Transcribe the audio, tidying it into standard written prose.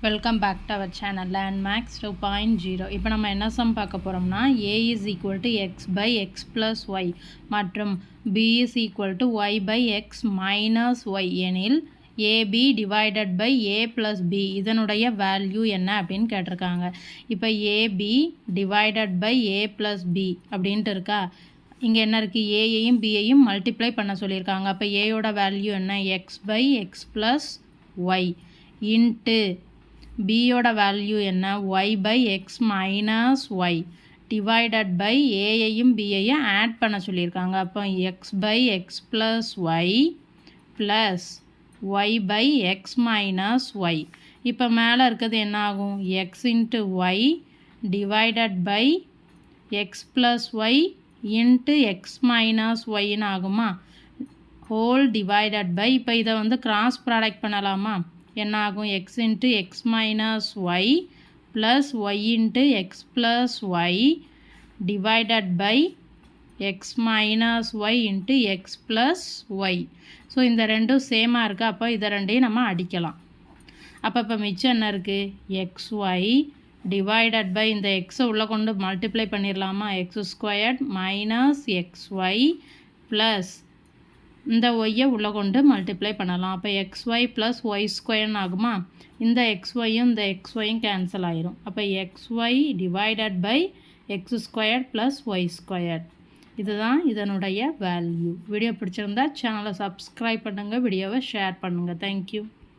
Welcome back to our channel Landmax 2.0. இப்போ நம்ம என்ன சம் பார்க்க போகிறோம்னா a is equal to x by x plus y மற்றும் b is equal to y by x minus y எனில் ab divided by a plus b இதனுடைய value என்ன அப்படின்னு கேட்டிருக்காங்க. இப்போ ab divided by a plus b அப்படின்ட்டு இருக்கா. இங்கே என்ன இருக்குது, ஏயையும் பியையும் மல்டிப்ளை பண்ண சொல்லியிருக்காங்க. அப்போ ஏயோட வேல்யூ என்ன, x by x plus y into பியோட வேல்யூ என்ன, y by x minus y divided by ஏயையும் பியையும் ஆட் பண்ண சொல்லியிருக்காங்க. அப்போ x by x plus y plus y by x minus y. இப்போ மேலே இருக்கிறது என்ன ஆகும், x into y divided by x plus y into x minus ஒய்ன்னு ஆகுமா, ஹோல் டிவைடட் பை. இப்போ இதை வந்து கிராஸ் ப்ராடக்ட் பண்ணலாமா, என்ன ஆகும், x into x minus y plus y into x plus y divided by x minus y into x plus y. So இந்த ரெண்டும் சேமாக இருக்குது. அப்போ இதை ரெண்டையும் நம்ம அடிக்கலாம். இப்போ மிச்சம் என்ன இருக்குது, எக்ஸ் ஒய் டிவைடட் பை இந்த எக்ஸை உள்ளே கொண்டு மல்டிப்ளை பண்ணிடலாமா, x squared minus x y plus இந்த ஒய்யை உள்ளே கொண்டு மல்டிப்ளை பண்ணலாம். அப்போ எக்ஸ் ஒய் ப்ளஸ் ஒய் ஸ்கொயர்னு ஆகுமா, இந்த எக்ஸ் ஒய்யும் இந்த எக்ஸ் ஒய்யும் கேன்சல் ஆயிரும். அப்போ x y divided by x square plus y square, இதுதான் இதனுடைய வேல்யூ. வீடியோ பிடிச்சிருந்தா சேனலை சப்ஸ்கிரைப் பண்ணுங்கள், வீடியோவை ஷேர் பண்ணுங்கள். தேங்க்யூ.